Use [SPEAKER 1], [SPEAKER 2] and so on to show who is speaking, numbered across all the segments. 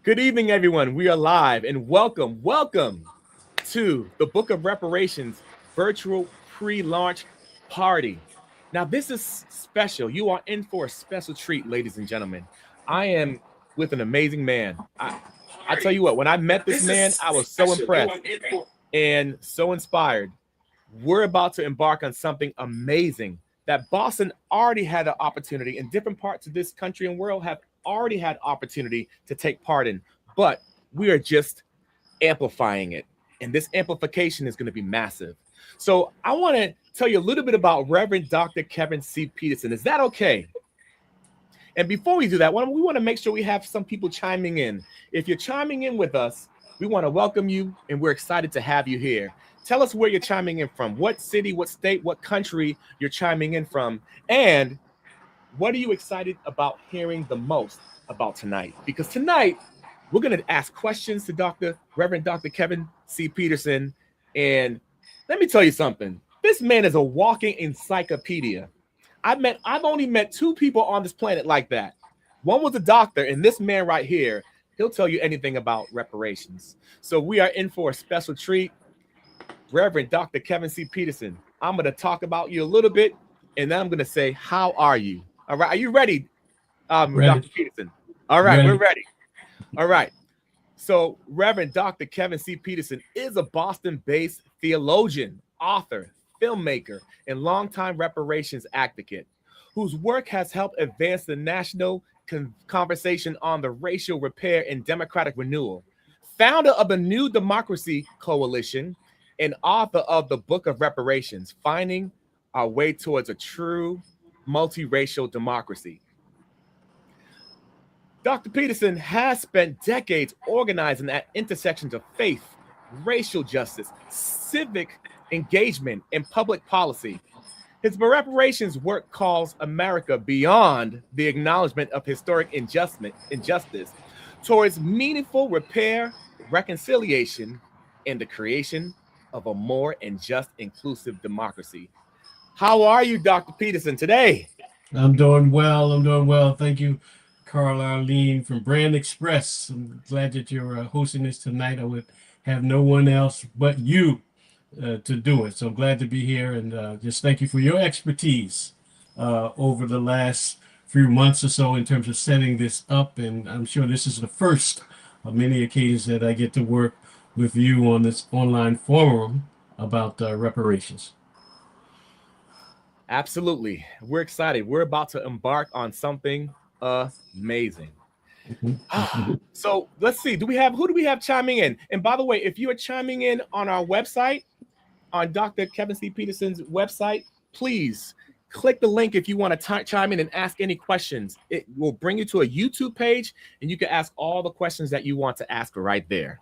[SPEAKER 1] Good evening, everyone. We are live and welcome to the Book of Reparations virtual pre launch party. Now, this is special. You are in for a special treat, ladies and gentlemen. I am with an amazing man. I tell you what, when I met this man, I was so impressed and so inspired. We're about to embark on something amazing that Boston already had an opportunity, and different parts of this country and world have already had opportunity to take part in, but we are just amplifying it. And this amplification is going to be massive. So I want to tell you a little bit about Reverend Dr. Kevin C. Peterson. Is that okay? And before we do that, we want to make sure we have some people chiming in. If you're chiming in with us, we want to welcome you, and we're excited to have you here. Tell us where you're chiming in from, what city, what state, what country you're chiming in from, and what are you excited about hearing the most about tonight? Because tonight, we're going to ask questions to Reverend Dr. Kevin C. Peterson. And let me tell you something. This man is a walking encyclopedia. I've only met two people on this planet like that. One was a doctor, and this man right here, he'll tell you anything about reparations. So we are in for a special treat. Reverend Dr. Kevin C. Peterson, I'm going to talk about you a little bit, and then I'm going to say, how are you? All right. Are you ready,
[SPEAKER 2] Ready.
[SPEAKER 1] Dr. Peterson? All right. We're
[SPEAKER 2] Ready.
[SPEAKER 1] ready. All right. So, Reverend Dr. Kevin C. Peterson is a Boston based theologian, author, filmmaker, and longtime reparations advocate whose work has helped advance the national conversation on the racial repair and democratic renewal. Founder of the New Democracy Coalition and author of the Book of Reparations, Finding Our Way Towards a True Multiracial Democracy. Dr. Peterson has spent decades organizing at intersections of faith, racial justice, civic engagement, and public policy. His reparations work calls America beyond the acknowledgement of historic injustice towards meaningful repair, reconciliation, and the creation of a more and just inclusive democracy. How are you, Dr. Peterson, today?
[SPEAKER 2] I'm doing well. I'm doing well. Thank you, Carl Arlene from Brand Express. I'm glad that you're hosting this tonight. I would have no one else but you to do it. So I'm glad to be here and just thank you for your expertise over the last few months or so in terms of setting this up. And I'm sure this is the first of many occasions that I get to work with you on this online forum about reparations.
[SPEAKER 1] Absolutely. We're excited. We're about to embark on something amazing. So let's see. Who do we have chiming in? And by the way, if you are chiming in on our website, on Dr. Kevin C. Peterson's website, please click the link if you want to chime in and ask any questions. It will bring you to a YouTube page, and you can ask all the questions that you want to ask right there.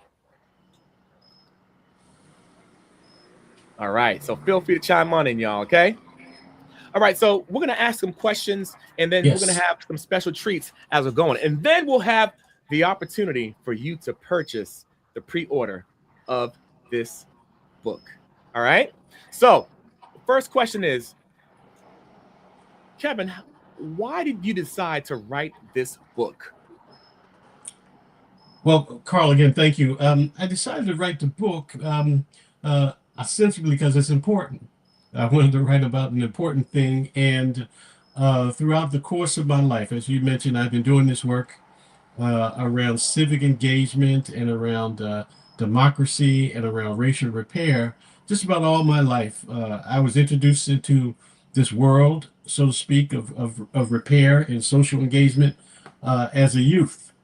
[SPEAKER 1] All right. So feel free to chime on in, y'all. Okay. All right, so we're going to ask some questions, and then we're going to
[SPEAKER 2] Yes.
[SPEAKER 1] have some special treats as we're going. And then we'll have the opportunity for you to purchase the pre-order of this book. All right? So the first question is, Kevin, why did you decide to write this book?
[SPEAKER 2] Well, Carl, again, thank you. I decided to write the book ostensibly because it's important. I wanted to write about an important thing. And throughout the course of my life, as you mentioned, I've been doing this work around civic engagement and around democracy and around racial repair just about all my life. I was introduced into this world, so to speak, of repair and social engagement as a youth.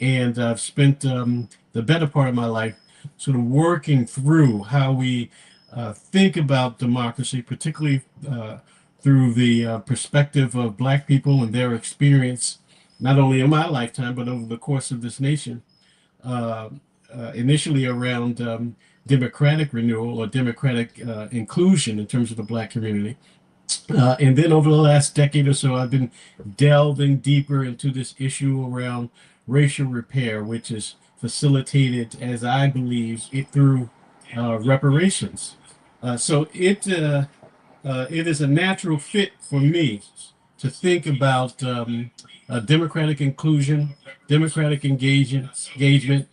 [SPEAKER 2] And I've spent the better part of my life sort of working through how we think about democracy, particularly through the perspective of Black people and their experience, not only in my lifetime, but over the course of this nation, uh, initially around democratic renewal or democratic inclusion in terms of the Black community. And then over the last decade or so, I've been delving deeper into this issue around racial repair, which is facilitated, as I believe, it through reparations. So it is a natural fit for me to think about democratic inclusion, democratic engagement,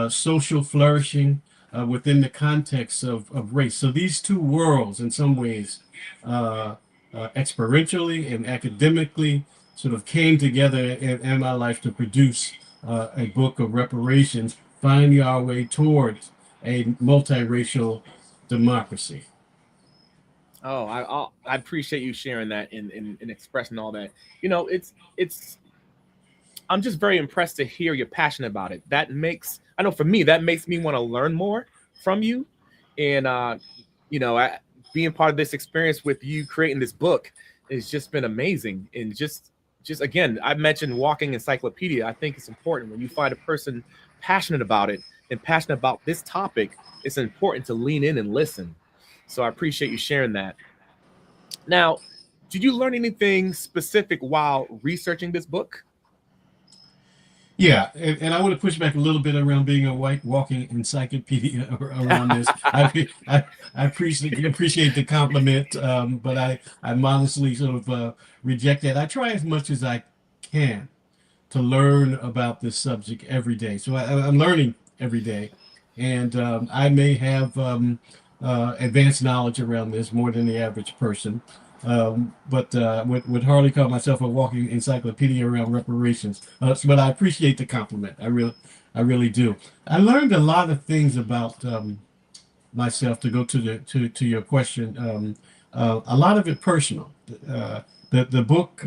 [SPEAKER 2] social flourishing within the context of race. So these two worlds, in some ways, uh, experientially and academically, sort of came together in my life to produce a book of reparations, finding our way towards a multiracial democracy.
[SPEAKER 1] Oh, I appreciate you sharing that and expressing all that. It's I'm just very impressed to hear you're passionate about it. That makes I know for me that makes me want to learn more from you, and being part of this experience with you creating this book has just been amazing. And just again, I mentioned walking encyclopedia. I think it's important when you find a person passionate about it and passionate about this topic. It's important to lean in and listen. So I appreciate you sharing that. Now, did you learn anything specific while researching this book?
[SPEAKER 2] Yeah, and I want to push back a little bit around being a white walking encyclopedia around this. I appreciate the compliment, but I modestly sort of reject that. I try as much as I can to learn about this subject every day. So I'm learning every day, and I may have advanced knowledge around this more than the average person. But would hardly call myself a walking encyclopedia around reparations. But I appreciate the compliment. I really do. I learned a lot of things about myself. To go to to your question, a lot of it personal. The book.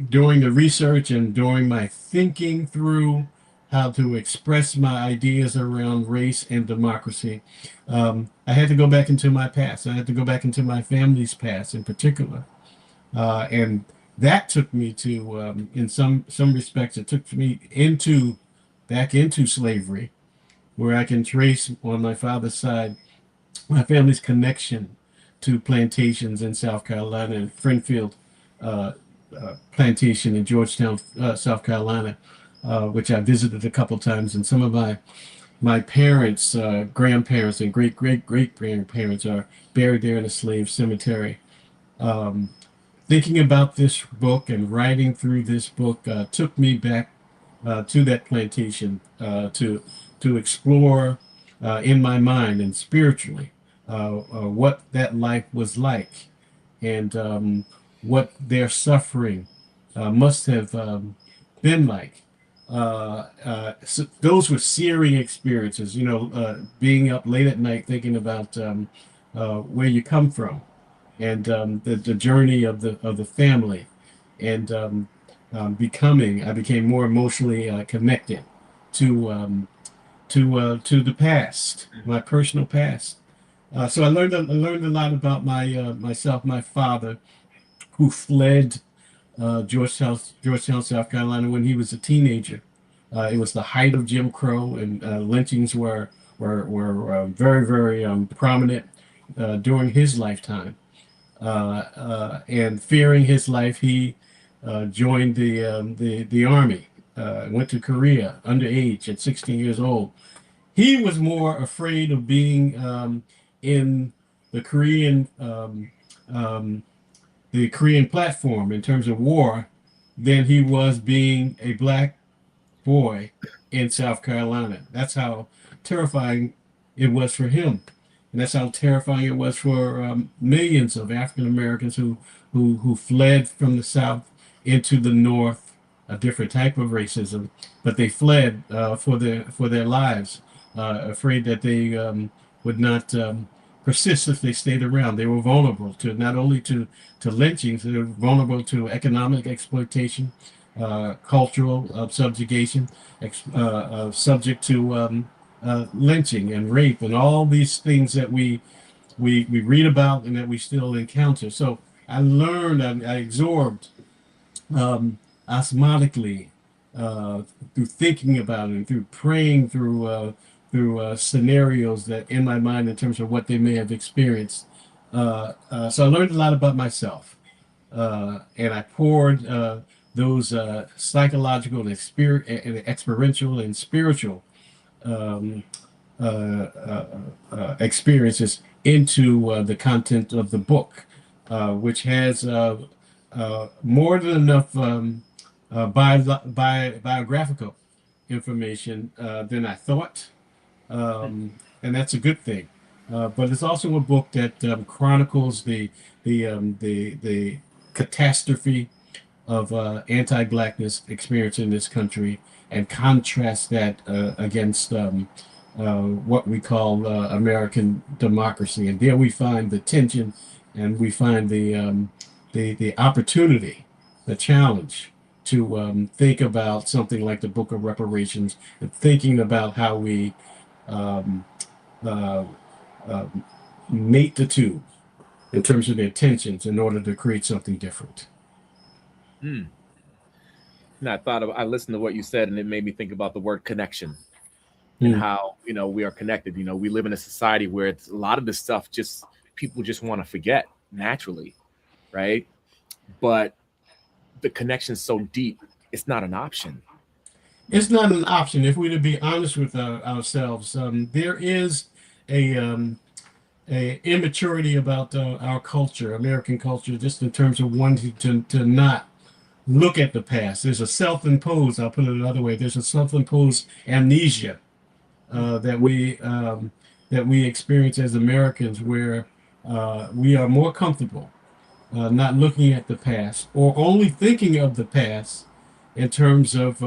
[SPEAKER 2] During the research and during my thinking through how to express my ideas around race and democracy, I had to go back into my past. I had to go back into my family's past in particular. And that took me to, in some respects, it took me back into slavery, where I can trace on my father's side my family's connection to plantations in South Carolina and Frenfield uh, plantation in Georgetown, South Carolina, which I visited a couple times. And some of my parents, grandparents, and great grandparents are buried there in a slave cemetery. Um, Thinking about this book and writing through this book took me back to that plantation to explore in my mind and spiritually what that life was like and what their suffering must have been like. So those were searing experiences, being up late at night thinking about where you come from and the journey of the family and I became more emotionally connected to to the past, my personal past. So I learned a lot about myself, my father, who fled Georgetown, South Carolina, when he was a teenager. It was the height of Jim Crow, and lynchings were very prominent during his lifetime. And fearing his life, he joined the army. Went to Korea underage at 16 years old. He was more afraid of being in the um, the Korean platform in terms of war than he was being a black boy in South Carolina. That's how terrifying it was for him, and that's how terrifying it was for millions of African Americans who fled from the South into the North, a different type of racism, but they fled for their lives, afraid that they would not persist if they stayed around. They were vulnerable to not only to lynchings, they were vulnerable to economic exploitation, cultural subjugation, subject to lynching and rape and all these things that we read about and that we still encounter. So I learned, I absorbed um, osmotically uh, through thinking about it and through praying through scenarios that in my mind in terms of what they may have experienced. So I learned a lot about myself, and I poured those psychological and, and experiential and spiritual um, experiences into the content of the book, which has more than enough biographical information than I thought,
[SPEAKER 1] Hmm.
[SPEAKER 2] and that's a good thing. But it's also a book that chronicles the catastrophe of anti-blackness experience in this country and contrast that against what we call American democracy. And there we find the tension, and we find the opportunity, the challenge to think about something like the Book of Reparations and thinking about how we um, uh, uh, mate the two in terms of their tensions in order to create something different.
[SPEAKER 1] Hmm. And I listened to what you said, and it made me think about the word connection and
[SPEAKER 2] Mm.
[SPEAKER 1] how we are connected. We live in a society where it's a lot of this stuff just people just want to forget naturally, right? But the connection's so deep, it's not an option.
[SPEAKER 2] It's not an option if we're to be honest with ourselves. There is a, a immaturity about our culture, American culture, just in terms of wanting to not look at the past. There's a self-imposed, I'll put it another way, there's a self-imposed amnesia
[SPEAKER 1] Hmm.
[SPEAKER 2] uh, that we um, that we experience as Americans, where we are more comfortable not looking at the past or only thinking of the past in terms of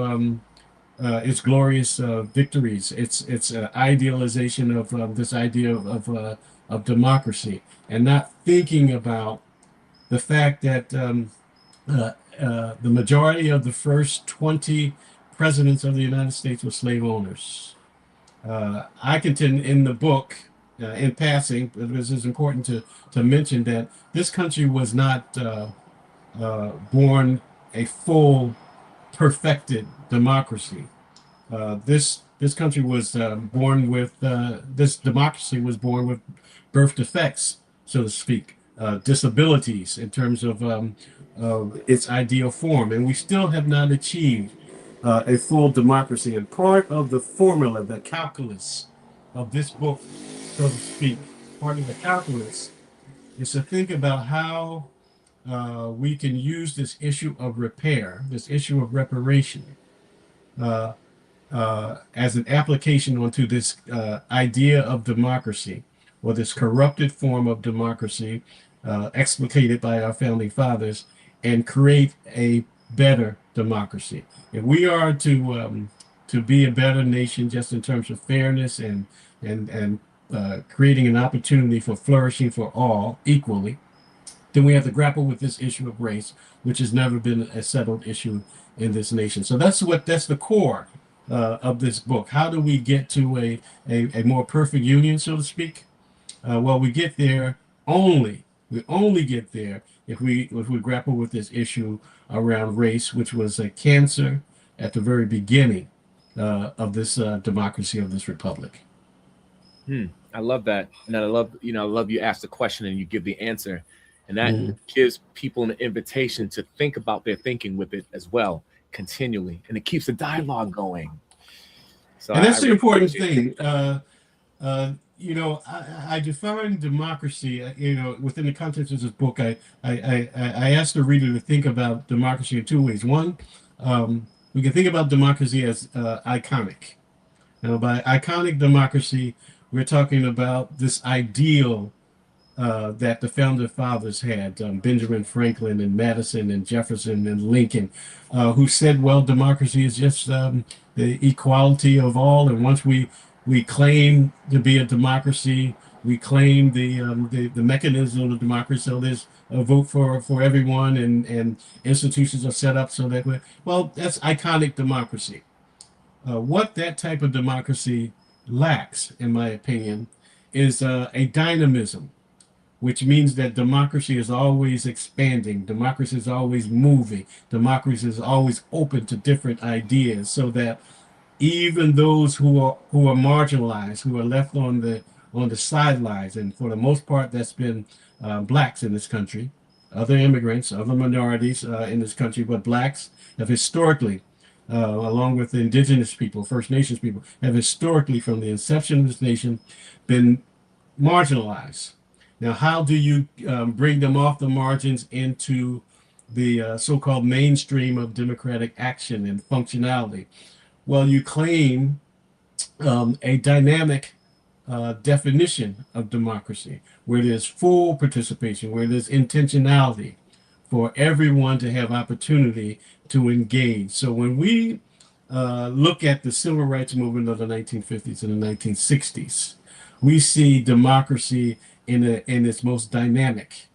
[SPEAKER 2] its glorious victories, its idealization of this idea of democracy, and not thinking about the fact that uh, the majority of the first 20 presidents of the United States were slave owners. I contend in the book, in passing, but this is important to mention that this country was not born a full, perfected democracy. This country was born with this democracy was born with birth defects, so to speak, disabilities in terms of its ideal form, and we still have not achieved a full democracy. And part of the formula, the calculus of this book, so to speak, part of the calculus is to think about how we can use this issue of repair, this issue of reparation, uh, as an application onto this idea of democracy or this corrupted form of democracy explicated by our founding fathers and create a better democracy. If we are to be a better nation just in terms of fairness and creating an opportunity for flourishing for all equally, then we have to grapple with this issue of race, which has never been a settled issue in this nation. So that's the core of this book. How do we get to a more perfect union, so to speak? Well, we get there we only get there if we grapple with this issue around race, which was a cancer at the very beginning of this democracy of this republic.
[SPEAKER 1] Hmm. I love that, and I love you ask the question and you give the answer, and that
[SPEAKER 2] Mhm.
[SPEAKER 1] gives people an invitation to think about their thinking with it as well continually, and it keeps the dialogue going. So
[SPEAKER 2] And
[SPEAKER 1] I
[SPEAKER 2] that's the
[SPEAKER 1] really
[SPEAKER 2] important
[SPEAKER 1] appreciate
[SPEAKER 2] thing. I define democracy, within the context of this book, I asked the reader to think about democracy in two ways. One, we can think about democracy as iconic. Now, by iconic democracy, we're talking about this ideal that the founder fathers had, Benjamin Franklin and Madison and Jefferson and Lincoln, who said, well, democracy is just the equality of all. And once we claim to be a democracy, we claim the mechanism of democracy. So there's a vote for everyone, and institutions are set up so that well, that's iconic democracy. What that type of democracy lacks, in my opinion, is a dynamism, which means that democracy is always expanding, democracy is always moving, democracy is always open to different ideas, so that even those who are marginalized, who are left on the sidelines, and for the most part, that's been blacks in this country, other immigrants, other minorities in this country, but blacks have historically, along with the indigenous people, First Nations people, have historically, from the inception of this nation, been marginalized. Now, how do you bring them off the margins into the so-called mainstream of democratic action and functionality. Well, you claim a dynamic definition of democracy where there's full participation, where there's intentionality for everyone to have opportunity to engage. So when we look at the civil rights movement of the 1950s and the 1960s, we see democracy in its most dynamic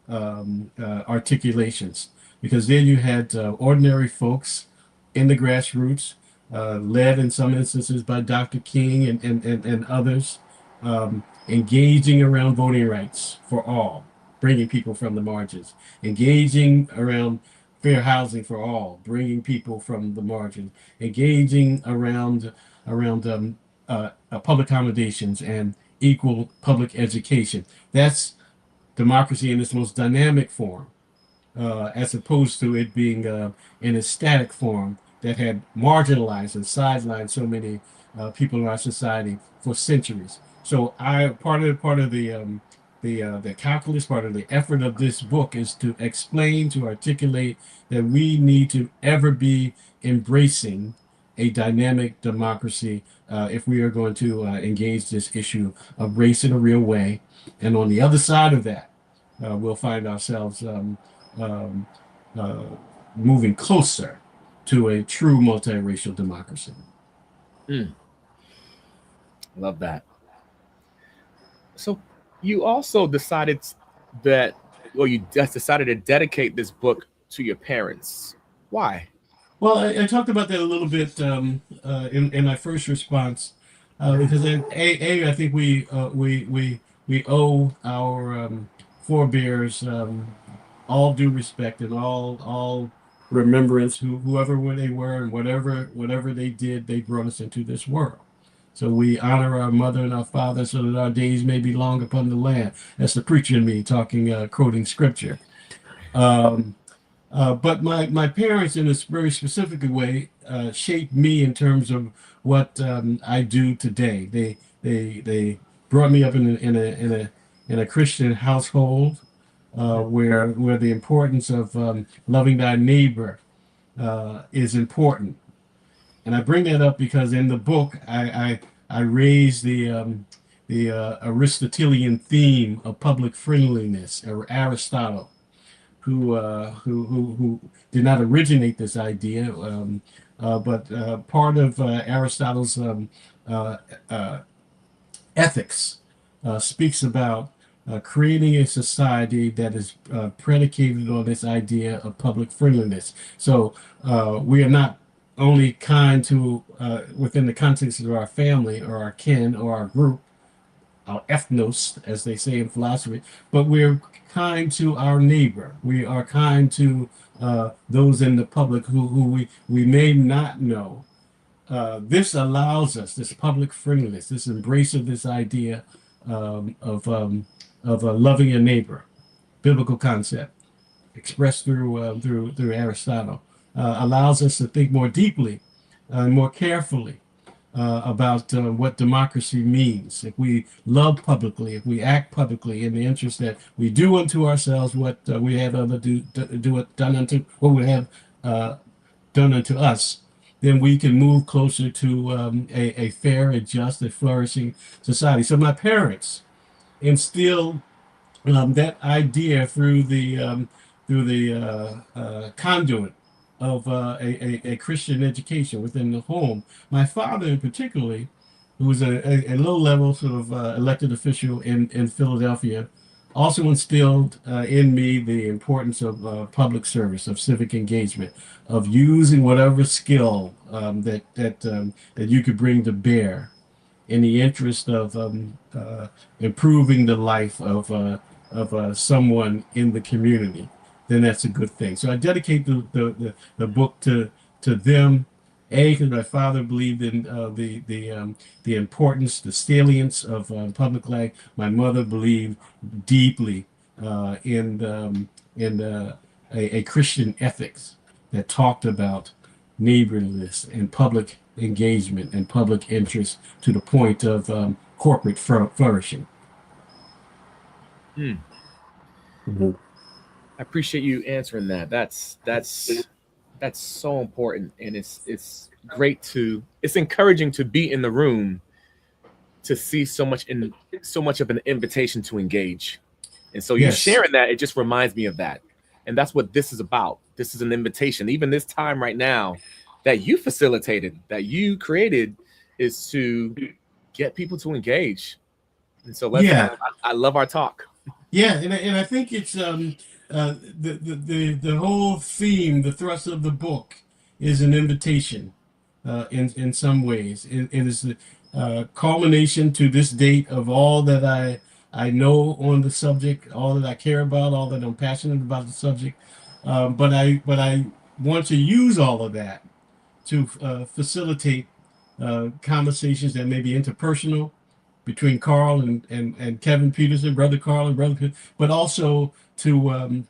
[SPEAKER 2] articulations, because then you had ordinary folks in the grassroots, led in some instances by Dr. King and others, engaging around voting rights for all, bringing people from the margins, engaging around fair housing for all, bringing people from the margins, engaging around public accommodations and equal public education. That's democracy in its most dynamic form, as opposed to it being in a static form that had marginalized and sidelined so many people in our society for centuries. So I part of the calculus, part of the effort of this book is to explain, to articulate that we need to ever be embracing a dynamic democracy if we are going to engage this issue of race in a real way. And on the other side of that, we'll find ourselves um, uh, moving closer to a true multiracial democracy.
[SPEAKER 1] Mm, love that. So you also decided that, or you just decided to dedicate this book to your parents. Why?
[SPEAKER 2] Well, I talked about that a little bit in my first response, because I think we owe our forebears all due respect and all remembrance, whoever they were and whatever they did, they brought us into this world. So we honor our mother and our father so that our days may be long upon the land. That's the preacher in me talking, quoting scripture. Um, but my parents, in a very specific way, shaped me in terms of what I do today. They brought me up in a Christian household, where the importance of loving thy neighbor is important. And I bring that up because in the book I raise the Aristotelian theme of public friendliness, or Aristotle, who did not originate this idea, but part of Aristotle's uh, uh, ethics speaks about creating a society that is predicated on this idea of public friendliness. So we are not only kind to within the context of our family or our kin or our group, our ethnos, as they say in philosophy, but we're kind to our neighbor. We are kind to those in the public who we may not know. This allows us, this public friendliness, this embrace of this idea of loving your neighbor, biblical concept expressed through Aristotle, allows us to think more deeply and more carefully about what democracy means. If we love publicly, if we act publicly in the interest that we do unto ourselves what we have other do it done unto what we have done unto us, then we can move closer to a fair, a just, a flourishing society. So my parents instilled that idea through the conduit of a Christian education within the home. My father, in particularly, who was a low level sort of elected official in Philadelphia, also instilled in me the importance of public service, of civic engagement, of using whatever skill that you could bring to bear in the interest of improving the life of someone in the community, then that's a good thing. So I dedicate the book to them. A, because my father believed in the importance, the salience of public life. My mother believed deeply in a Christian ethics that talked about neighborliness and public engagement and public interest to the point of corporate flourishing.
[SPEAKER 1] Mm,
[SPEAKER 2] Mhm.
[SPEAKER 1] I appreciate you answering that. That's so important, and it's great to it's encouraging to be in the room to see so much of an invitation to engage. And so you
[SPEAKER 2] Yes.
[SPEAKER 1] sharing that, it just reminds me of that. And that's what this is about. This is an invitation. Even this time right now that you facilitated, that you created, is to get people to engage. And so
[SPEAKER 2] Yeah.
[SPEAKER 1] I love our talk.
[SPEAKER 2] Yeah, and I think it's the whole theme, the thrust of the book, is an invitation, in some ways. It is the culmination to this date of all that I know on the subject, all that I care about, all that I'm passionate about the subject. But I want to use all of that to facilitate conversations that may be interpersonal between Carl and Kevin Peterson, brother Carl and brother Peterson, but also to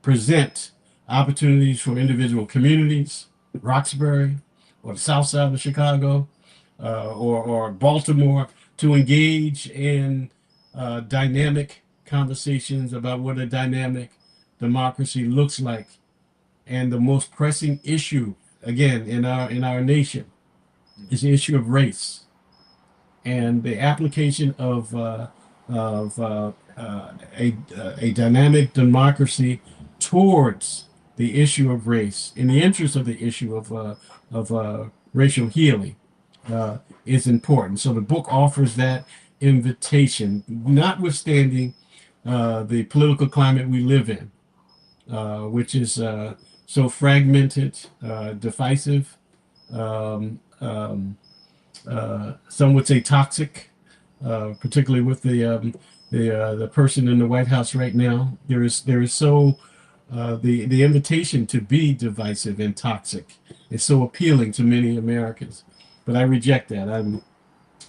[SPEAKER 2] present opportunities for individual communities, Roxbury, or the South Side of Chicago, or Baltimore, to engage in dynamic conversations about what a dynamic democracy looks like, and the most pressing issue, again, in our nation, is the issue of race, and the application of a dynamic democracy towards the issue of race, in the interest of the issue of racial healing, is important. So the book offers that invitation, notwithstanding the political climate we live in, which is so fragmented, divisive, um, um, some would say toxic, particularly with the person in the White House right now. There is so the invitation to be divisive and toxic is so appealing to many Americans, but I reject that. I'm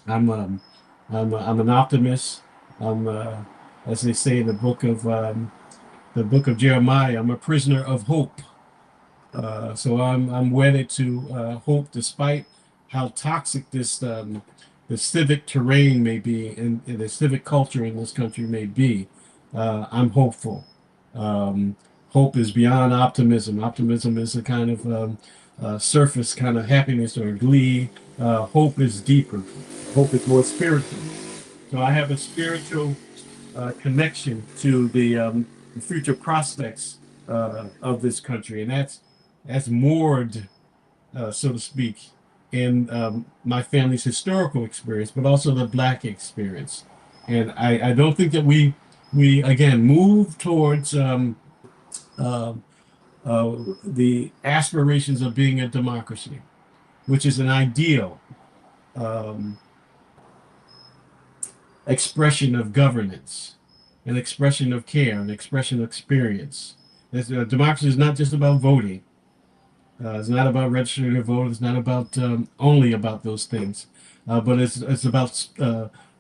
[SPEAKER 2] I'm an optimist. I'm as they say in the book of Jeremiah. I'm a prisoner of hope. So I'm wedded to hope, despite how toxic this the civic terrain may be, and the civic culture in this country may be. I'm hopeful. Um, Hope is beyond optimism. Optimism is a kind of surface kind of happiness or glee. Hope is deeper. Hope is more spiritual. So I have a spiritual connection to the future prospects of this country, and that's moored, so to speak, in my family's historical experience, but also the Black experience. And I don't think that we again move towards uh, the aspirations of being a democracy, which is an ideal um, expression of governance, an expression of care, an expression of experience. Democracy is not just about voting. It's not about registering to vote. It's not about only about those things, but it's about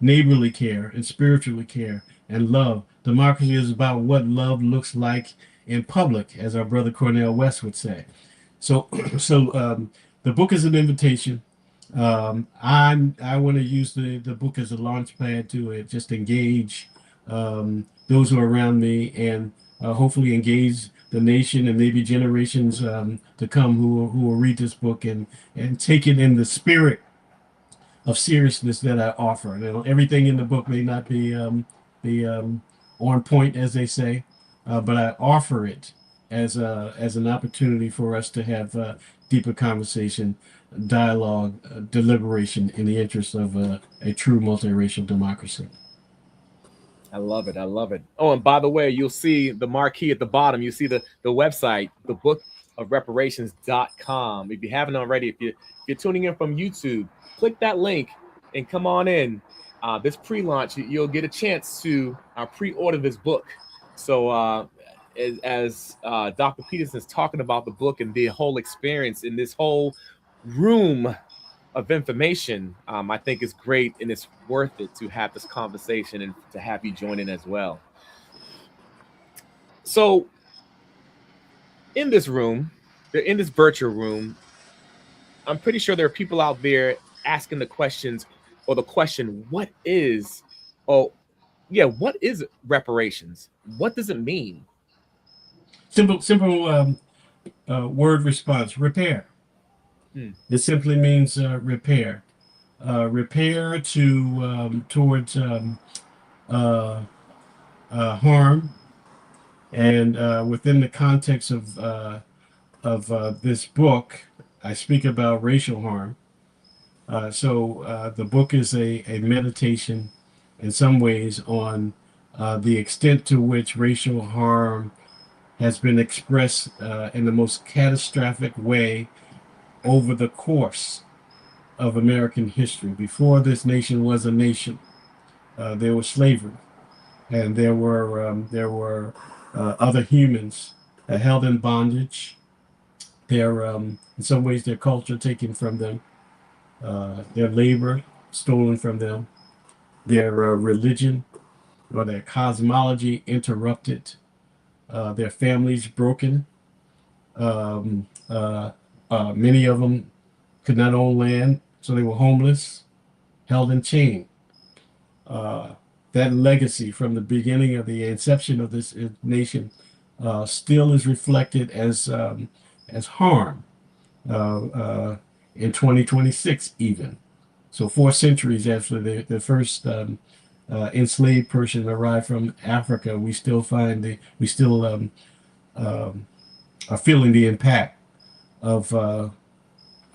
[SPEAKER 2] neighborly care and spiritual care and love. Democracy is about what love looks like in public, as our brother Cornel West would say. So, so the book is an invitation. I want to use the book as a launch pad to just engage those who are around me, and hopefully engage the nation and maybe generations to come who will read this book and take it in the spirit of seriousness that I offer. You know, everything in the book may not be on point, as they say, but I offer it as an opportunity for us to have deeper conversation, dialogue, deliberation in the interest of a true multiracial democracy.
[SPEAKER 1] I love it. I love it. Oh, and by the way, you'll see the marquee at the bottom. You see the website, the book of reparations.com. If you haven't already, if you're tuning in from YouTube, click that link and come on in. This pre-launch, you'll get a chance to pre-order this book. So as Dr. Peterson's talking about the book and the whole experience in this whole room of information, I think it's great and it's worth it to have this conversation and to have you join in as well. So, in this room, in this virtual room, I'm pretty sure there are people out there asking the questions or the question, what is, oh, yeah, what is reparations? What does it mean?
[SPEAKER 2] Simple word response: repair.
[SPEAKER 1] Hmm.
[SPEAKER 2] It simply means repair. Repair to towards uh, harm, and within the context of this book, I speak about racial harm. So the book is a meditation, in some ways, on the extent to which racial harm has been expressed in the most catastrophic way over the course of American history. Before this nation was a nation, there was slavery, and there were other humans held in bondage. In some ways, their culture taken from them, their labor stolen from them, their religion or their cosmology interrupted, their families broken. Um, uh, Many of them could not own land, so they were homeless, held in chain. Uh, that legacy from the beginning of the inception of this nation still is reflected as harm uh, uh, in 2026 even. So 4 centuries after the first enslaved person arrived from Africa, we still are feeling the impact of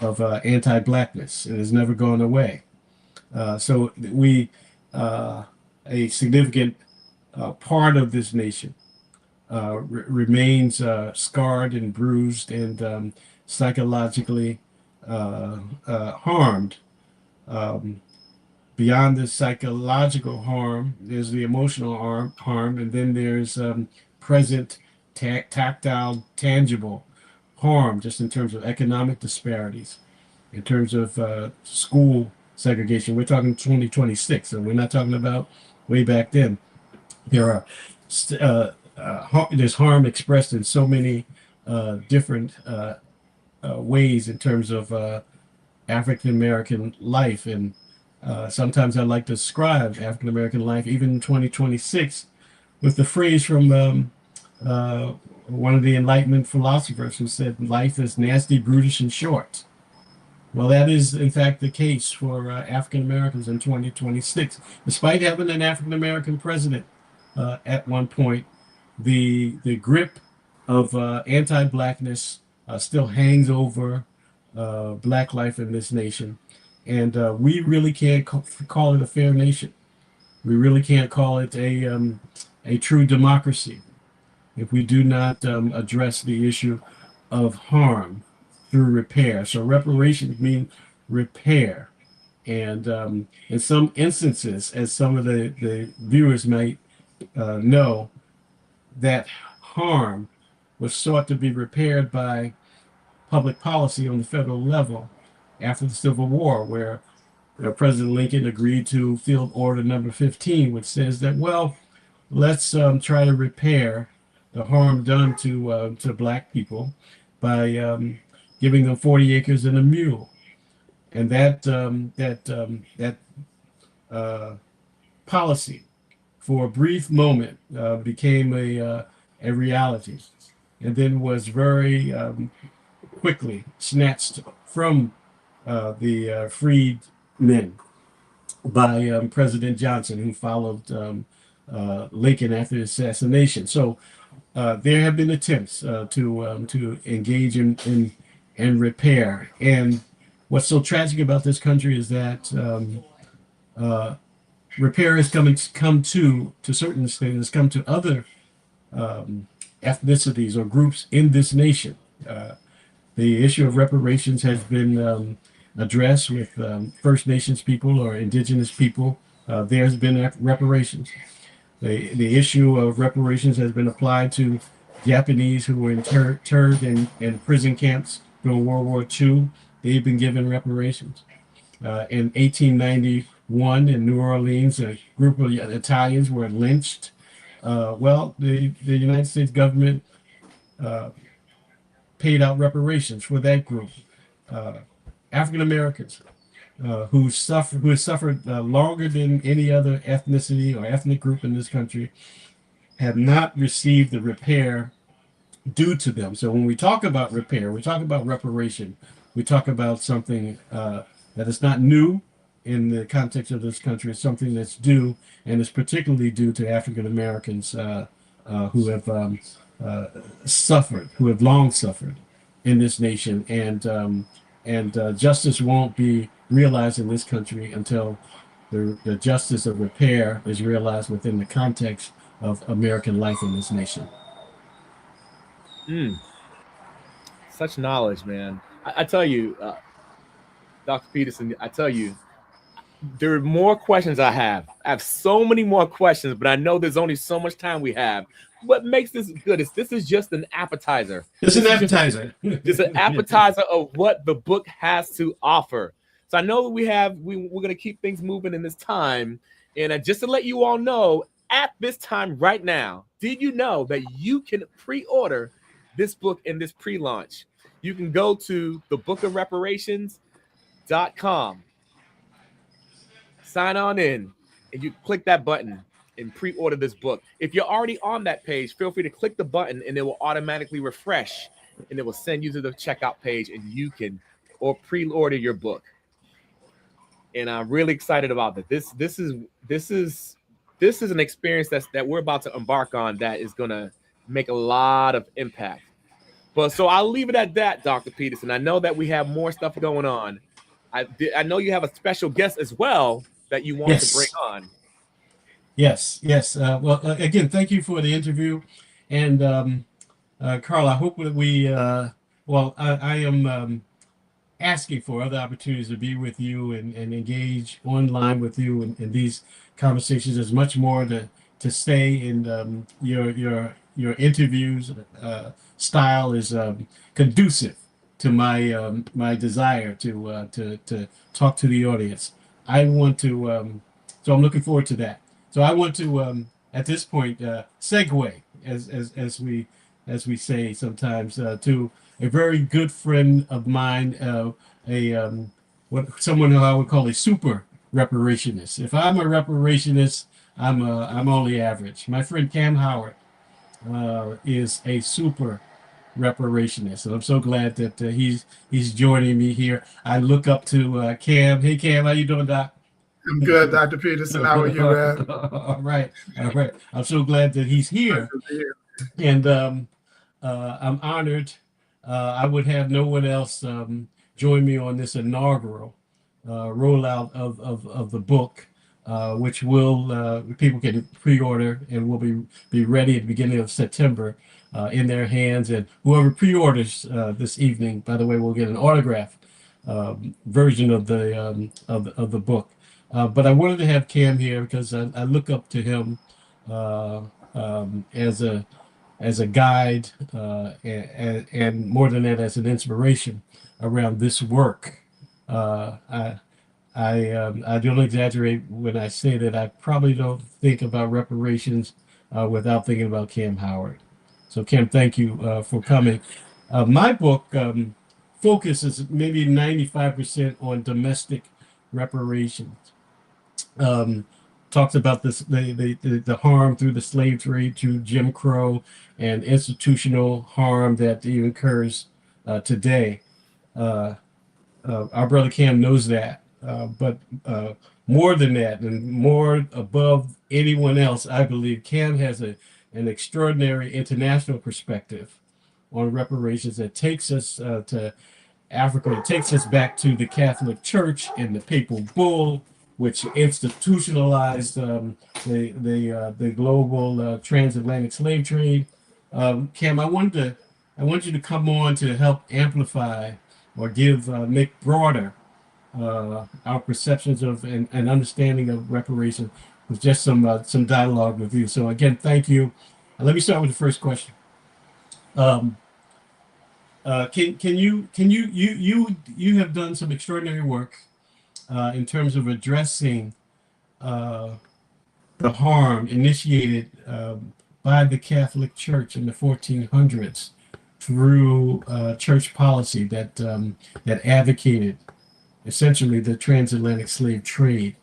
[SPEAKER 2] anti-blackness. It has never gone away. So we a significant part of this nation remains scarred and bruised and psychologically harmed. Um, Beyond the psychological harm, there's the emotional harm, and then there's present, tactile, tangible harm, just in terms of economic disparities, in terms of school segregation. We're talking 2026, so we're not talking about way back then. There are there's harm expressed in so many different ways in terms of African American life. And sometimes I like to describe African American life, even in 2026, with the phrase from uh, one of the Enlightenment philosophers who said, "Life is nasty, brutish, and short." Well, that is, in fact, the case for African Americans in 2026. Despite having an African American president at one point, the grip of anti-blackness still hangs over black life in this nation, and we really can't call it a fair nation. We really can't call it a true democracy if we do not address the issue of harm through repair. So reparations mean repair. And in some instances, as some of the viewers might know, that harm was sought to be repaired by public policy on the federal level after the Civil War, where President Lincoln agreed to Field Order Number 15, which says that, well, let's try to repair the harm done to black people by giving them 40 acres and a mule. And that uh, policy, for a brief moment, became a reality, and then was very quickly snatched from the freed men by President Johnson, who followed Lincoln after his assassination. So there have been attempts to engage in repair. And what's so tragic about this country is that uh, repair has come to certain extent, has come to other um, ethnicities or groups in this nation. The issue of reparations has been addressed with First Nations people or Indigenous people. There's been reparations. The issue of reparations has been applied to Japanese who were interned in prison camps during World War II. They've been given reparations. In 1891 in New Orleans, a group of Italians were lynched. The United States government uh, paid out reparations for that group. Uh, African Americans who have suffered longer than any other ethnicity or ethnic group in this country have not received the repair due to them. So when we talk about repair, we talk about reparation, we talk about something that is not new in the context of this country. It's something that's due, and is particularly due to African Americans who have suffered, who have long suffered in this nation, and justice won't be realized in this country until the justice of repair is realized within the context of American life in this nation.
[SPEAKER 1] Mm, such knowledge, man. I tell you, Dr. Peterson, I tell you, there are more questions I have. I have so many more questions, but I know there's only so much time we have. What makes this good is this is just an appetizer.
[SPEAKER 2] It's an
[SPEAKER 1] This is just
[SPEAKER 2] appetizer.
[SPEAKER 1] just an appetizer of what the book has to offer. So I know that we're gonna keep things moving in this time. And just to let you all know, at this time right now, did you know that you can pre-order this book in this pre-launch? You can go to thebookofreparations.com, sign on in, and you click that button and pre-order this book. If you're already on that page, feel free to click the button and it will automatically refresh and it will send you to the checkout page and you can or pre-order your book. And I'm really excited about that. This is an experience that we're about to embark on that is gonna make a lot of impact. But so I'll leave it at that, Dr. Peterson. I know that we have more stuff going on. I know you have a special guest as well that you want to bring
[SPEAKER 2] Yes,
[SPEAKER 1] on.
[SPEAKER 2] yes, yes. Well, again, thank you for the interview. And Carl, I hope that I am asking for other opportunities to be with you and engage online with you in these conversations. There's much more to say, and your interviews style is conducive to my desire to talk to the audience. I want to, so I'm looking forward to that. So I want to at this point segue as we say sometimes to a very good friend of mine, a what someone who I would call a super reparationist. If I'm a reparationist, I'm only average. My friend Cam Howard is a super reparationist, and I'm so glad that he's joining me here. I look up to Cam. Hey Cam, how you doing, Doc?
[SPEAKER 3] I'm good, Dr. Peterson. How are you, man?
[SPEAKER 2] All right, all right. I'm so glad that he's
[SPEAKER 3] Nice
[SPEAKER 2] here,
[SPEAKER 3] to be here.
[SPEAKER 2] and I'm honored. I would have no one else join me on this inaugural rollout of the book, which will people can pre-order and will be ready at the beginning of September in their hands. And whoever pre-orders this evening, by the way, will get an autograph version of the book. But I wanted to have Cam here because I look up to him uh, as a guide and more than that as an inspiration around this work. Uh, I I don't exaggerate when I say that I probably don't think about reparations without thinking about Cam Howard. So Cam, thank you for coming. My book focuses maybe 95% on domestic reparations. Um, Talks about this the harm through the slave trade to Jim Crow and institutional harm that he incurs today. Uh, our brother Cam knows that, but more than that, and more above anyone else, I believe Cam has an extraordinary international perspective on reparations that takes us to Africa. It takes us back to the Catholic Church and the Papal Bull, which institutionalized the global transatlantic slave trade. Cam, I want you to come on to help amplify or give make broader our perceptions of and understanding of reparation with just some dialogue with you. So again, thank you. Let me start with the first question. Um, can you have done some extraordinary work in terms of addressing uh, the harm initiated by the Catholic Church in the 1400s through church policy that advocated essentially the transatlantic slave trade.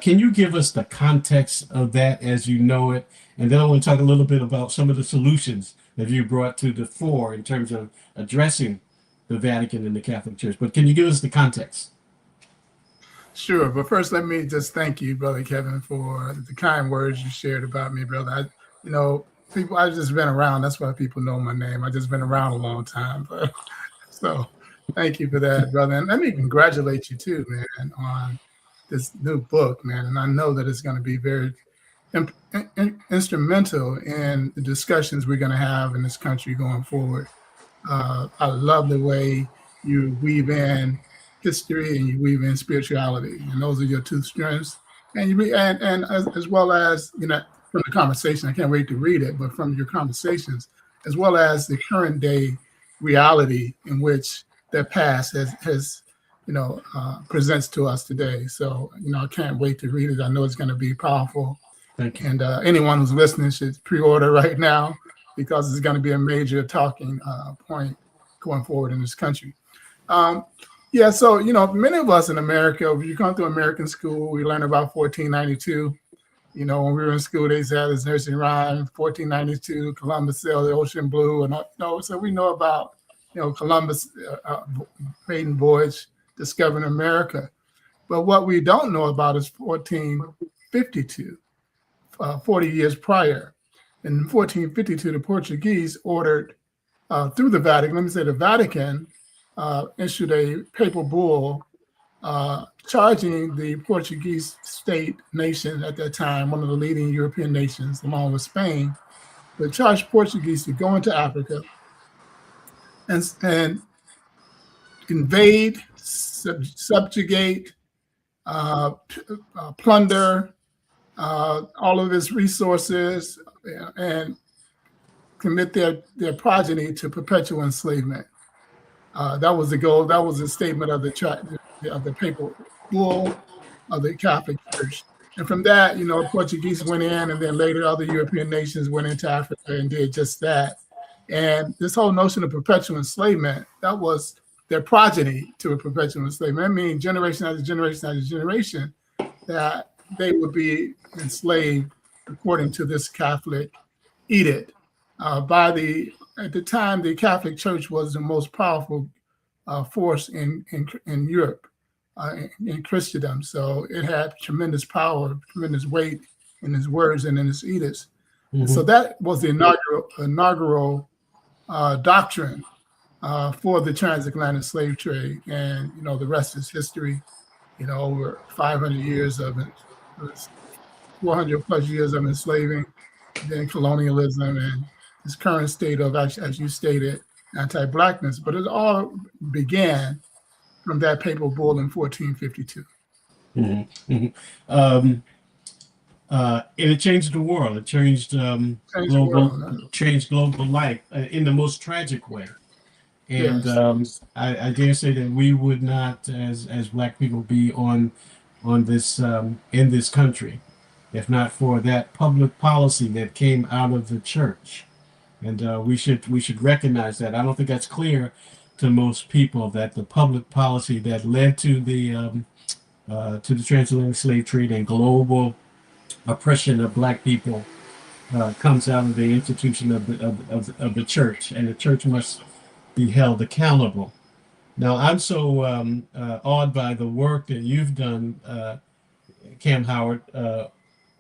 [SPEAKER 2] Can you give us the context of that as you know it? And then I want to talk a little bit about some of the solutions that you brought to the fore in terms of addressing the Vatican and the Catholic Church. But can you give us the context?
[SPEAKER 3] Sure, but first let me just thank you, Brother Kevin, for the kind words you shared about me, brother. People, I've just been around. That's why people know my name. I've just been around a long time. But so thank you for that, brother. And let me congratulate you too, man, on this new book, man. And I know that it's going to be very instrumental in the discussions we're going to have in this country going forward. I love the way you weave in history and you weave in spirituality, and those are your two strengths. And as well as from the conversation, I can't wait to read it, but from your conversations, as well as the current day reality in which their past has presents to us today. So I can't wait to read it. I know it's going to be powerful.
[SPEAKER 2] Thank you.
[SPEAKER 3] And anyone who's listening should pre-order right now, because it's going to be a major talking point going forward in this country. So, many of us in America, if you come through American school, we learn about 1492. When we were in school, they had this nursery rhyme, 1492, Columbus sailed the ocean blue. And so we know about, Columbus maiden voyage discovering America. But what we don't know about is 1452, 40 years prior. In 1452, the Portuguese ordered through the Vatican, let me say the Vatican issued a papal bull charging the Portuguese state nation at that time, one of the leading European nations, along with Spain, they charged Portuguese to go into Africa and invade, subjugate, plunder all of its resources, and commit their progeny to perpetual enslavement. That was the goal. That was the statement of the papal bull of the Catholic Church. And from that, Portuguese went in, and then later other European nations went into Africa and did just that. And this whole notion of perpetual enslavement, that was their progeny to a perpetual enslavement. I mean, generation after generation after generation, that they would be enslaved according to this Catholic edict. At the time, the Catholic Church was the most powerful force in Europe, in Christendom. So it had tremendous power, tremendous weight in its words and in its edicts. Mm-hmm. So that was the inaugural doctrine for the transatlantic slave trade. And, the rest is history. Over 500 years of it, 400 plus years of enslaving, then colonialism, and this current state of, as you stated, anti-Blackness. But it all began from that papal bull in 1452.
[SPEAKER 2] Mm-hmm. Mm-hmm. And it changed the world. It changed global life in the most tragic way. And yes. I dare say that we would not, as Black people, be on this in this country if not for that public policy that came out of the church. And we should recognize that. I don't think that's clear to most people, that the public policy that led to the transatlantic slave trade and global oppression of Black people comes out of the institution of the church, and the church must be held accountable. Now, I'm so awed by the work that you've done, Cam Howard,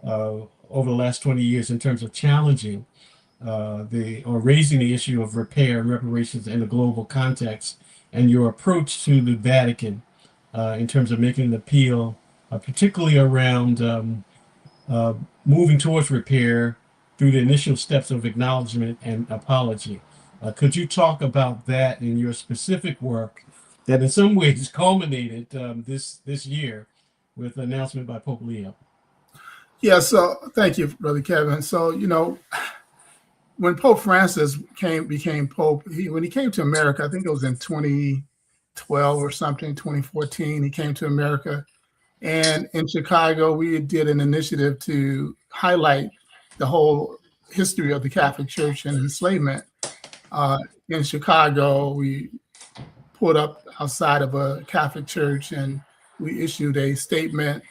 [SPEAKER 2] over the last 20 years in terms of challenging raising the issue of repair and reparations in a global context, and your approach to the Vatican in terms of making an appeal, particularly around moving towards repair through the initial steps of acknowledgement and apology. Could you talk about that in your specific work that in some ways culminated this year with an announcement by Pope Leo?
[SPEAKER 3] Yeah, so thank you, Brother Kevin. So, when Pope Francis became Pope, when he came to America, I think it was in 2012 or something, 2014, he came to America. And in Chicago, we did an initiative to highlight the whole history of the Catholic Church and enslavement. In Chicago, we pulled up outside of a Catholic church and we issued a statement,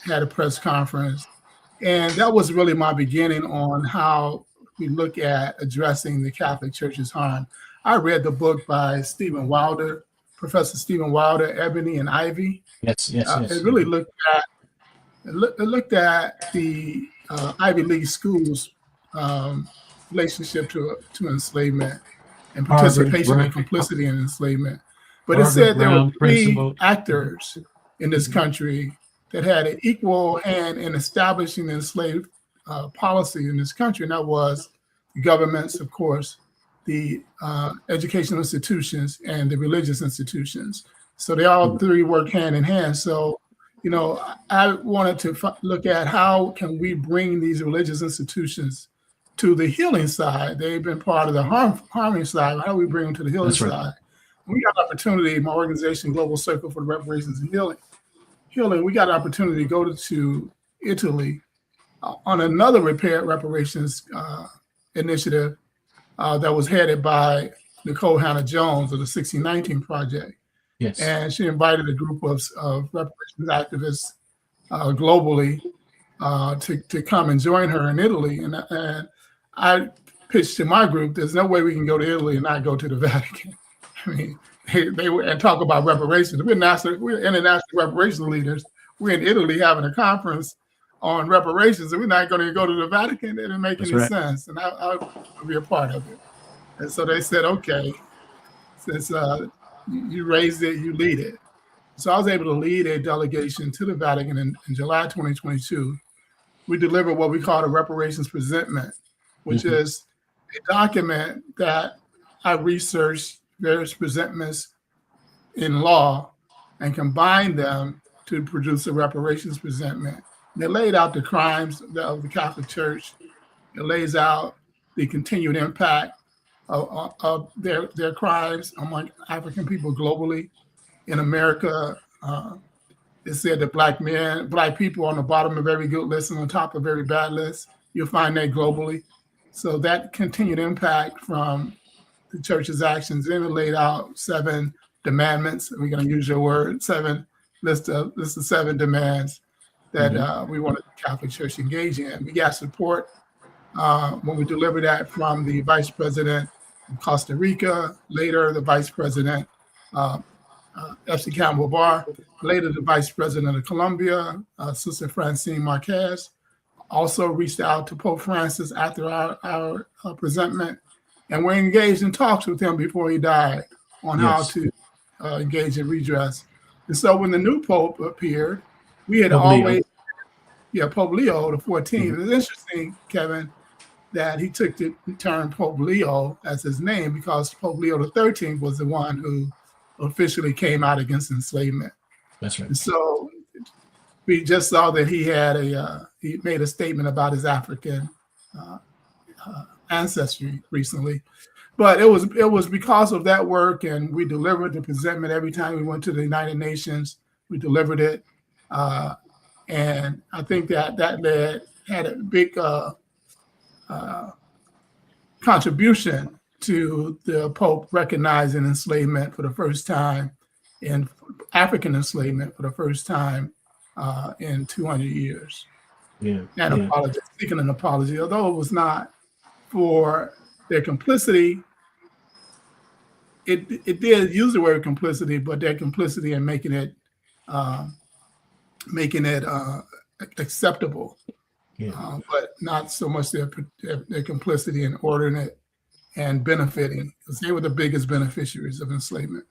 [SPEAKER 3] had a press conference. And that was really my beginning on how we look at addressing the Catholic Church's harm. I read the book by Stephen Wilder, Professor Stephen Wilder, Ebony and Ivy.
[SPEAKER 2] Yes.
[SPEAKER 3] It really looked at the Ivy League schools' relationship to enslavement and participation and complicity in enslavement. But it said there were three actors in this country that had an equal hand in establishing the enslaved policy in this country, and that was the governments, of course, the educational institutions, and the religious institutions. So they all three work hand in hand. So, I wanted to look at how can we bring these religious institutions to the healing side. They've been part of the harming side. How do we bring them to the healing side? We got an opportunity, my organization, Global Circle for the Reparations and Healing, we got an opportunity to go to Italy on another reparations initiative that was headed by Nicole Hannah-Jones of the 1619 Project.
[SPEAKER 2] Yes.
[SPEAKER 3] And she invited a group of reparations activists globally to come and join her in Italy. And I pitched to my group, there's no way we can go to Italy and not go to the Vatican. I mean, they were and talk about reparations. We're international reparations leaders. We're in Italy having a conference on reparations, and we're not going to go to the Vatican. It didn't make any sense, and I'll be a part of it. And so they said, okay, since you raised it, you lead it. So I was able to lead a delegation to the Vatican in July 2022. We delivered what we call a reparations presentment, which is a document that I researched various presentments in law and combined them to produce a reparations presentment. And it laid out the crimes of the Catholic Church. It lays out the continued impact of their crimes among African people globally. In America, it said that Black people on the bottom of every good list and on top of every bad list. You'll find that globally. So that continued impact from the church's actions, then it laid out 7 demandments. We're going to use your word, list of 7 demands that we wanted the Catholic Church to engage in. We got support when we delivered that from the Vice President of Costa Rica, later the Vice President F.C. Campbell Barr, later the Vice President of Colombia, Sister Francine Marquez, also reached out to Pope Francis after our presentment, and we're engaged in talks with him before he died on how to engage in redress. And so when the new Pope appeared, we had Pope Leo the 14th. It's interesting, Kevin, that he took the term Pope Leo as his name because Pope Leo the 13th was the one who officially came out against enslavement.
[SPEAKER 2] That's right.
[SPEAKER 3] And so we just saw that he had he made a statement about his African ancestry recently, but it was because of that work, and we delivered the presentment every time we went to the United Nations. We delivered it, and I think that had a big contribution to the Pope recognizing enslavement for the first time, in African enslavement for the first time in 200 years. And seeking an apology, although it was not for their complicity. It did use the word complicity, but their complicity in making it acceptable, but not so much their complicity in ordering it and benefiting, because they were the biggest beneficiaries of enslavement.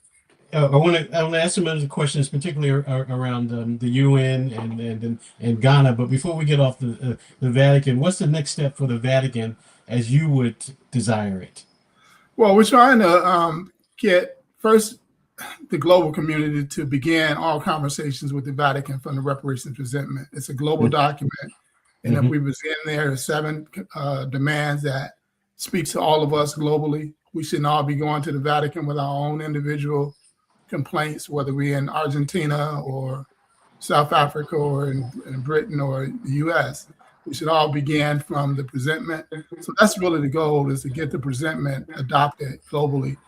[SPEAKER 2] I want to ask some other questions, particularly around the UN and Ghana. But before we get off the Vatican, what's the next step for the Vatican as you would desire it?
[SPEAKER 3] Well, we're trying to get first the global community to begin all conversations with the Vatican from the reparations presentment. It's a global document, and if we present there are 7 demands that speaks to all of us globally. We shouldn't all be going to the Vatican with our own individual complaints, whether we're in Argentina or South Africa or in Britain or the US. We should all begin from the presentment. So that's really the goal, is to get the presentment adopted globally.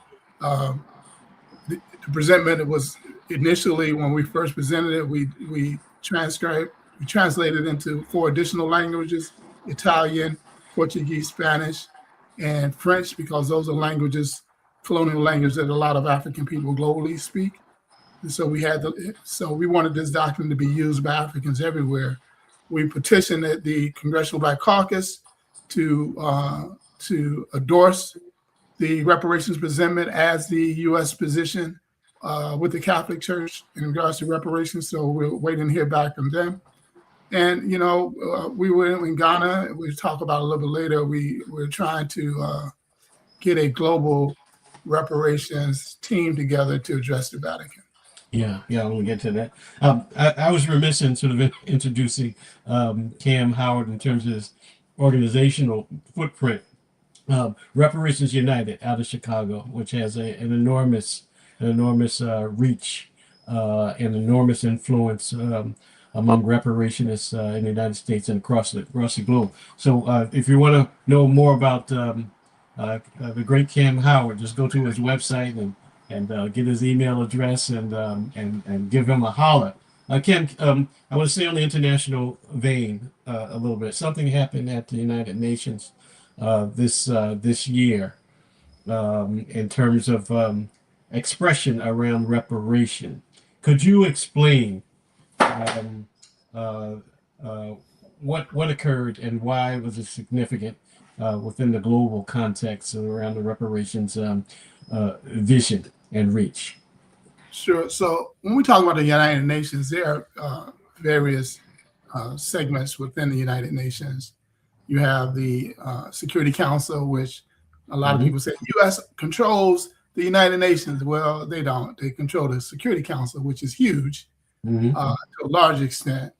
[SPEAKER 3] The presentment, it was initially, when we first presented it, we translated into 4 additional languages: Italian, Portuguese, Spanish, and French, because those are languages, colonial languages that a lot of African people globally speak. And so we wanted this document to be used by Africans everywhere. We petitioned the Congressional Black Caucus to endorse the reparations presentment as the U.S. position with the Catholic Church in regards to reparations. So we're waiting to hear back from them. And, we were in Ghana. We'll talk about it a little bit later. We're trying to get a global reparations team together to address the Vatican.
[SPEAKER 2] Yeah, we'll get to that. I was remiss in sort of introducing Cam Howard in terms of his organizational footprint. Reparations United out of Chicago, which has an enormous reach and enormous influence among reparationists in the United States and across the globe. So if you want to know more about the great Cam Howard, just go to his website and get his email address and give him a holler. Cam, I want to stay on the international vein a little bit. Something happened at the United Nations this year in terms of expression around reparation. Could you explain what occurred and why was it significant within the global context around the reparations vision and reach?
[SPEAKER 3] Sure. So when we talk about the United Nations, there are various segments within the United Nations. You have the Security Council, which a lot of people say the U.S. controls the United Nations. Well, they don't. They control the Security Council, which is huge to a large extent.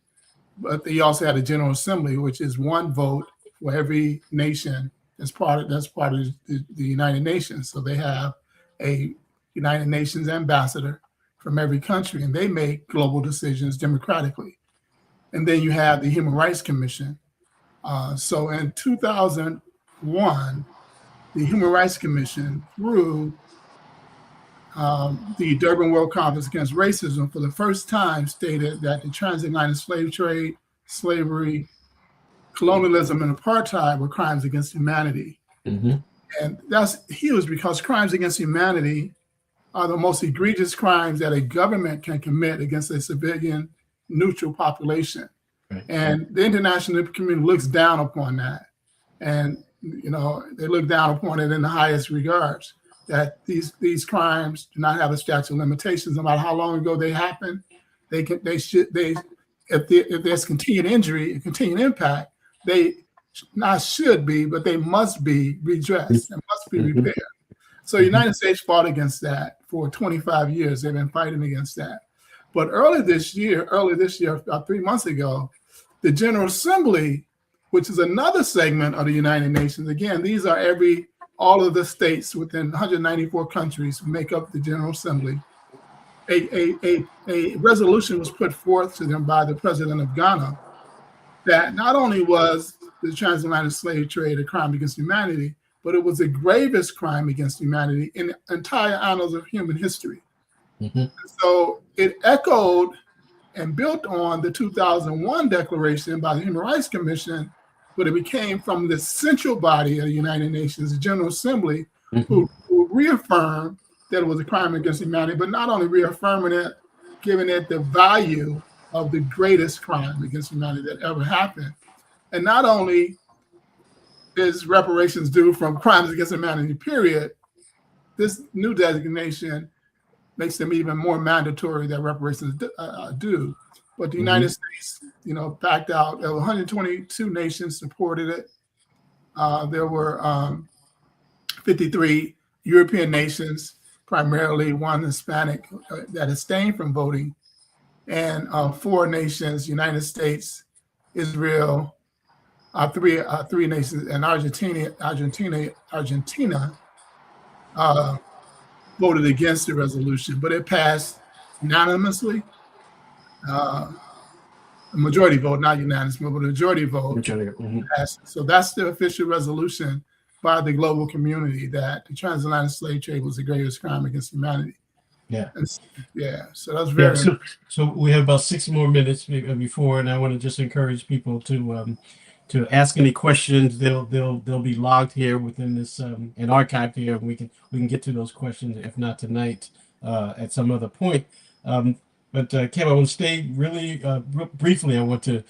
[SPEAKER 3] But they also have the General Assembly, which is one vote for every nation that's part of the United Nations. So they have a United Nations ambassador from every country, and they make global decisions democratically. And then you have the Human Rights Commission. So in 2001, the Human Rights Commission, through the Durban World Conference Against Racism, for the first time stated that the transatlantic slave trade, slavery, colonialism, and apartheid were crimes against humanity. And that's huge because crimes against humanity are the most egregious crimes that a government can commit against a civilian neutral population. Right. And the international community looks down upon that. And, they look down upon it in the highest regards, that these crimes do not have a statute of limitations. No matter how long ago they happened, if there's continued injury and continued impact, they not should be, but they must be redressed and must be repaired. So the United States fought against that for 25 years. They've been fighting against that. But early this year, about 3 months ago, the General Assembly, which is another segment of the United Nations, again, these are all of the states within 194 countries who make up the General Assembly. A resolution was put forth to them by the president of Ghana that not only was the transatlantic slave trade a crime against humanity, but it was the gravest crime against humanity in the entire annals of human history. So it echoed and built on the 2001 declaration by the Human Rights Commission, but it became from the central body of the United Nations, the General Assembly, who reaffirmed that it was a crime against humanity, but not only reaffirming it, giving it the value of the greatest crime against humanity that ever happened. And not only is reparations due from crimes against humanity, period, this new designation makes them even more mandatory that reparations do. But the United States, backed out. There were 122 nations supported it. There were 53 European nations, primarily one Hispanic, that abstained from voting, and 4 nations, United States, Israel, three nations, and Argentina voted against the resolution, but it passed unanimously. A majority vote, not unanimous, but a majority vote. So that's the official resolution by the global community that the transatlantic slave trade was the greatest crime against humanity. So that's very.
[SPEAKER 2] So we have about 6 more minutes before, and I want to just encourage people to to ask any questions. They'll be logged here within this and archived here, and we can get to those questions if not tonight, at some other point. But Kim, I want to stay really briefly. I want to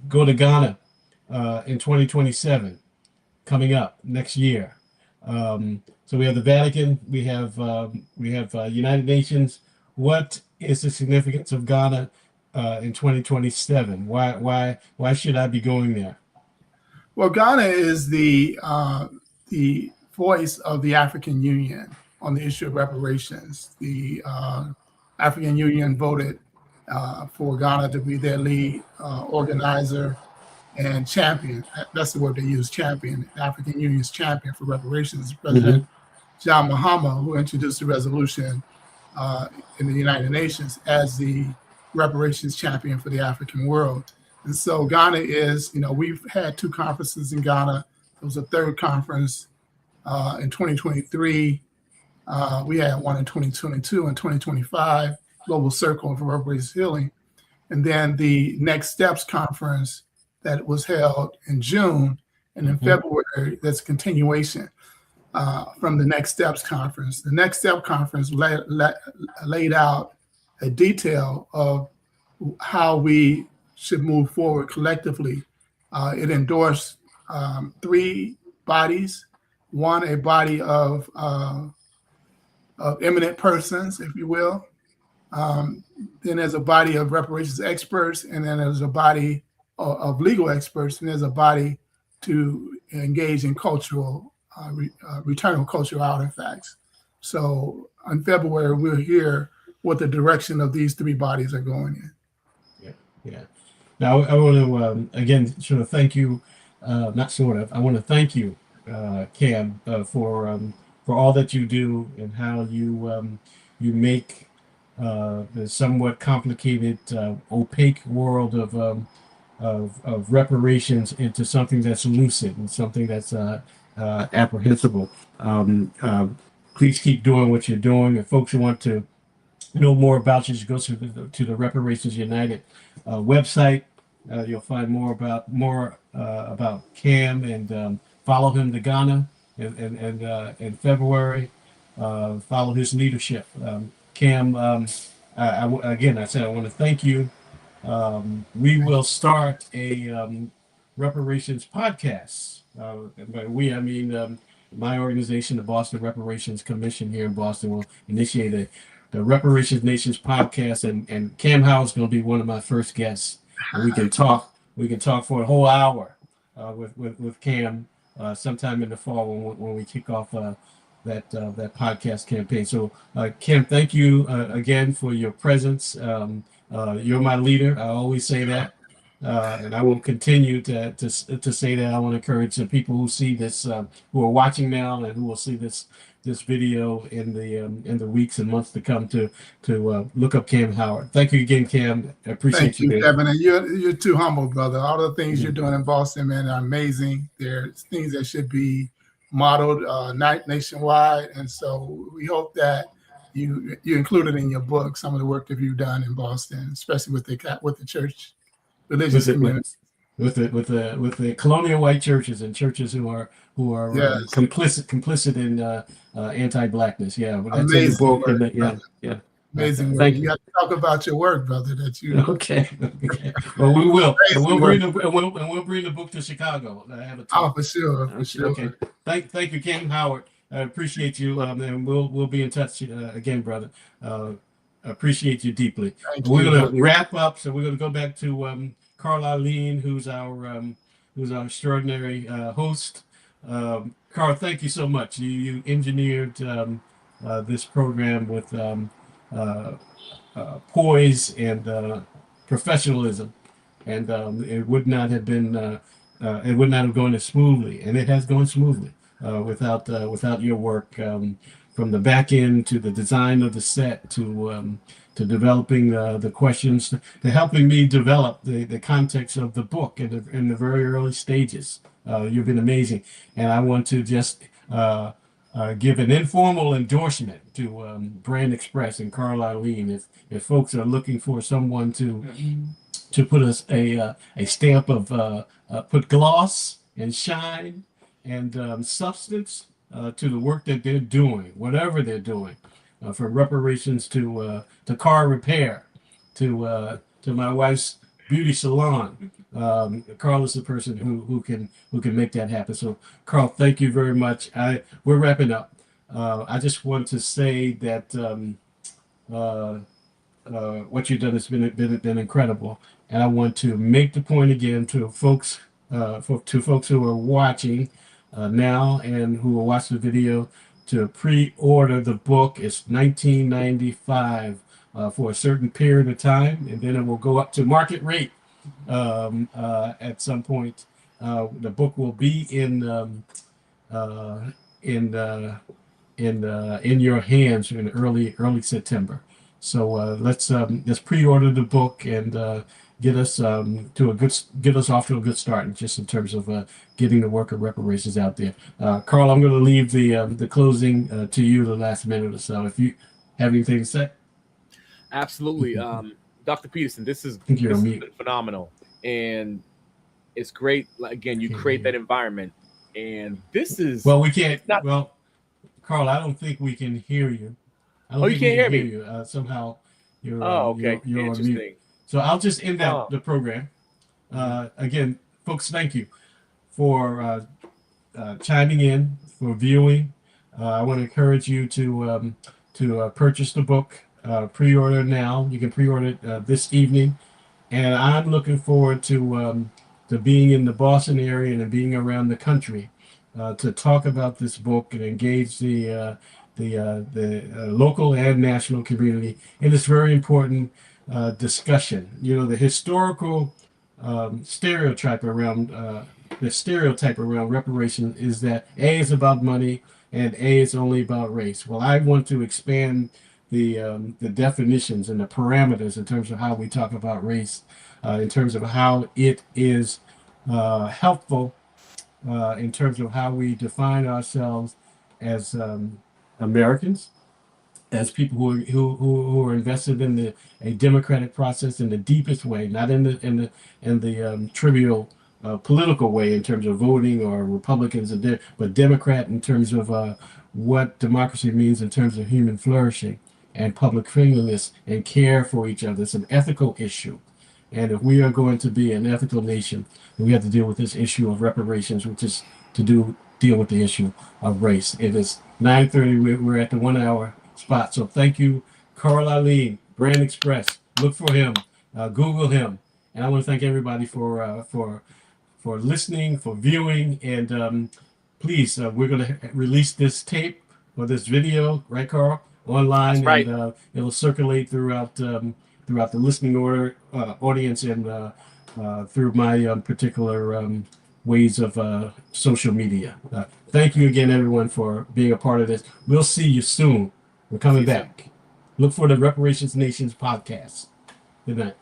[SPEAKER 2] go to Ghana in 2027, coming up next year. So we have the Vatican, we have United Nations. What is the significance of Ghana in 2027? Why should I be going there?
[SPEAKER 3] Well, Ghana is the voice of the African Union on the issue of reparations. The African Union voted for Ghana to be their lead organizer and champion. That's the word they use, champion. The African Union's champion for reparations is President John Mahama, who introduced the resolution in the United Nations as the reparations champion for the African world. And so Ghana is, we've had 2 conferences in Ghana. There was a 3rd conference in 2023. We had one in 2022 and 2025, Global Circle for Reparations Healing. And then the Next Steps conference that was held in June, and in February, that's a continuation from the Next Steps conference. The Next Step conference laid out a detail of how we should move forward collectively. It endorsed 3 bodies. One, a body of eminent persons, if you will. Then there's a body of reparations experts, and then there's a body of legal experts, and there's a body to engage in cultural, return of cultural artifacts. So in February, we'll hear what the direction of these 3 bodies are going in.
[SPEAKER 2] Yeah. Now I want to again sort of thank you, not sort of. I want to thank you, Cam, for all that you do and how you make the somewhat complicated, opaque world of reparations into something that's lucid and something that's apprehensible. Please keep doing what you're doing. If folks want to know more about you, just go to the Reparations United website. You'll find more about Cam, and follow him to Ghana in February. Follow his leadership. Cam, again, I said I want to thank you. We will start a reparations podcast. By we, I mean my organization, the Boston Reparations Commission here in Boston, will initiate the Reparations Nations podcast, and Cam Howard's going to be one of my first guests. And we can talk for a whole hour with Cam sometime in the fall when we kick off that podcast campaign. So Cam, thank you again for your presence. You're my leader. I always say that, and I will continue to say that. I want to encourage the people who see this, who are watching now, and who will see this video in the weeks and months to come, to look up Cam Howard. Thank you again, Cam. I appreciate you,
[SPEAKER 3] Kevin. And you're too humble, brother. All the things you're doing in Boston, man, are amazing. They're things that should be modeled nationwide, and so we hope that you included in your book some of the work that you've done in Boston, especially with the church religious community.
[SPEAKER 2] With the colonial white churches and churches who are
[SPEAKER 3] Yes.
[SPEAKER 2] complicit in anti-blackness. Yeah, well, that's
[SPEAKER 3] Amazing
[SPEAKER 2] in the book.
[SPEAKER 3] work,
[SPEAKER 2] Yeah.
[SPEAKER 3] Amazing work.
[SPEAKER 2] Thank
[SPEAKER 3] You
[SPEAKER 2] you.
[SPEAKER 3] got to talk about your work, brother. That you
[SPEAKER 2] Okay. Well, we will. And we'll
[SPEAKER 3] Amazing
[SPEAKER 2] we'll bring the book to Chicago. I have a talk.
[SPEAKER 3] for sure.
[SPEAKER 2] Okay. Thank you, Cam Howard. I appreciate you, and we'll be in touch again, brother. Appreciate you deeply.
[SPEAKER 3] Thank
[SPEAKER 2] We're
[SPEAKER 3] you.
[SPEAKER 2] going to wrap up, so we're going to go back to Carl Eileen, who's our extraordinary host. Carl, thank you so much. You engineered this program with poise and professionalism, and it would not have gone as smoothly, and it has gone smoothly without your work, from the back end to the design of the set to developing the questions, to helping me develop the context of the book in the very early stages. You've been amazing, and I want to just give an informal endorsement to Brand Express and Carl Eileen. If folks are looking for someone to to put a stamp of put gloss and shine and substance to the work that they're doing, whatever they're doing, from reparations to car repair, to my wife's beauty salon. Carl is the person who can make that happen. So, Carl, thank you very much. We're wrapping up. I just want to say that what you've done has been incredible, and I want to make the point again to folks who are watching now and who will watch the video to pre-order the book. It's $19.95 for a certain period of time, and then it will go up to market rate at some point. The book will be in your hands in early September. So let's pre-order the book and get us off to a good start, just in terms of getting the work of reparations out there. Carl, I'm going to leave the closing to you, the last minute or so. If you have anything to say.
[SPEAKER 1] Absolutely. Dr. Peterson, this has been phenomenal. And it's great. Again, you create that environment. And this is...
[SPEAKER 2] Well, we can't... Well, Carl, I don't think we can hear you.
[SPEAKER 1] I don't think you can't hear me?
[SPEAKER 2] You. Somehow you're,
[SPEAKER 1] okay.
[SPEAKER 2] You're on mute. So I'll just end the program. Again, folks, thank you for chiming in, for viewing. I want to encourage you to purchase the book. Pre-order now. You can pre-order it this evening, and I'm looking forward to being in the Boston area and being around the country to talk about this book and engage the local and national community in this very important discussion. You know, the historical stereotype around reparation is that A is about money and A is only about race. Well, I want to expand the definitions and the parameters in terms of how we talk about race, in terms of how it is helpful, in terms of how we define ourselves as Americans, as people who are invested in a democratic process in the deepest way, not in the trivial political way in terms of voting or Republicans, but Democrat in terms of what democracy means in terms of human flourishing and public friendliness and care for each other. It's an ethical issue. And if we are going to be an ethical nation, we have to deal with this issue of reparations, which is to deal with the issue of race. It is 9:30. We're at the 1 hour spot. So thank you, Carl Ali, Brand Express. Look for him. Google him. And I want to thank everybody for listening, for viewing. And please, we're going to release this tape or this video, right, Carl, online.
[SPEAKER 1] That's right.
[SPEAKER 2] And it'll circulate throughout the listening audience and through my particular ways of social media. Thank you again, everyone, for being a part of this. We'll see you soon. We're coming back. Look for the Reparations Nations podcast. Good night.